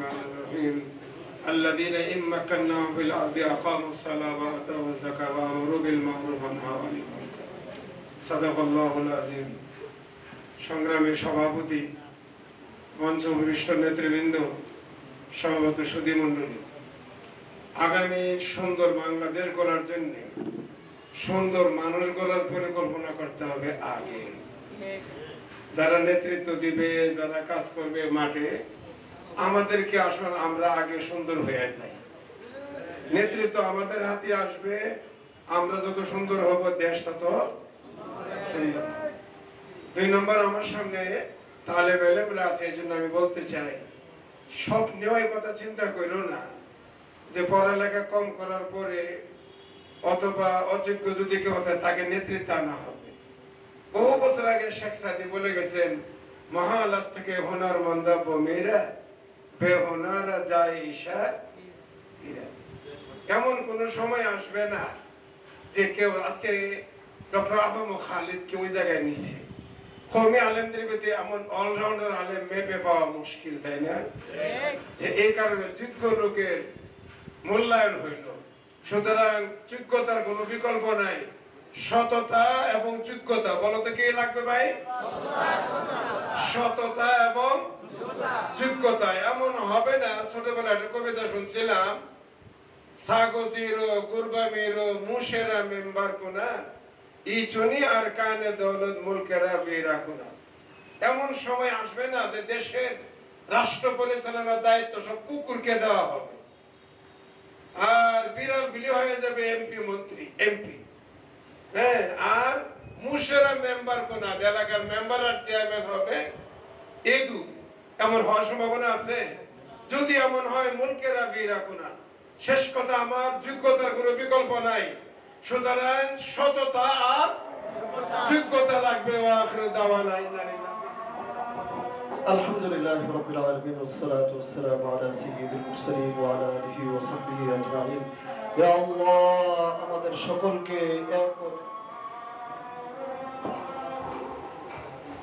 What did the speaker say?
الرحمن الرحيم الذين إن مكناهم في الأرض أقاموا الصلاة وآتوا الزكاة وأمروا بالمعروف ونهوا عن المنكر صدق الله العظيم সংগ্রামী সভাপতি মঞ্চ উপবিষ্ট নেতৃবৃন্দ সভাপত সুধী মণ্ডলী আগামী সুন্দর বাংলাদেশ গড়ার জন্য সুন্দর মানুষ গড়ার পরিকল্পনা করতে হবে আগে যারা নেতৃত্ব দিবে যারা কাজ করবে মাঠে আমাদেরকে আসলে আমরা আগে সুন্দর হয়ে যাই নেতৃত্ব আমাদের হাতে আসবে আমরা যত সুন্দর হব দেশ তত সুন্দর দুই নম্বর আমার সামনে তালেব ইলমরা আছে এজন্য আমি বলতে চাই স্বপ্নে ওই কথা চিন্তা করো না যে পড়ালেখা কম করার পরে অথবা অযোগ্য যদি কেউ হয় তাকে নেতৃত্ব আনা হবে বহু বছর আগে শেখ সাদি বলে গেছেন মহালাস থেকে হুনার মন্দাব মেয়েরা বেহুনারা যায় ঈশা এরা এমন কোন সময় আসবে না যে কেউ আজকে ডক্টর আবু খালিদ কে ওই জায়গায় নিছে কওমি আলেমদের ভিতরে এমন অলরাউন্ডার আলেম মেপে পাওয়া মুশকিল তাই না এই কারণে যোগ্য লোকের মূল্যায়ন হইল সুতরাং যোগ্যতার কোনো বিকল্প নাই সততা এবং যোগ্যতা বলতে কি লাগবে ভাই সততা এবং যোগ্যতা এমন হবে না ছোটবেলায় একটা কবিতা শুনছিলাম সাগজিরো কুরবামিরো মুশেরা মেম্বার কোনা ইচনি আর কানে দৌলত মুলকেরা বেরাকুনা এমন সময় আসবে না যে দেশের রাষ্ট্র পরিচালনার দায়িত্ব সব কুকুরকে দেওয়া হবে আর বিরল বিলি হয়ে যাবে এমপি মন্ত্রী এমপি হ্যাঁ আর মুশেরা মেম্বার কোনা এলাকার মেম্বার আর চেয়ারম্যান হবে এদু এমন হওয়ার সম্ভাবনা আছে যদি এমন হয় মুলকেরা বেরাকুনা শেষ কথা আমার যোগ্যতার কোনো বিকল্প নাই সুতরাং সততা আর যোগ্যতা লাগবে ওয়া আখিরু দাওয়ানা ইন্নালিল্লাহি আলহামদুলিল্লাহি রাব্বিল আলামিন ওয়াসসালাতু ওয়াসসালামু আলা সাইয়্যিদিল মুরসালিন ওয়া আলা আলিহি ওয়া সাহবিহি আজমাইন ইয়া আল্লাহ আমাদের সকলকে এক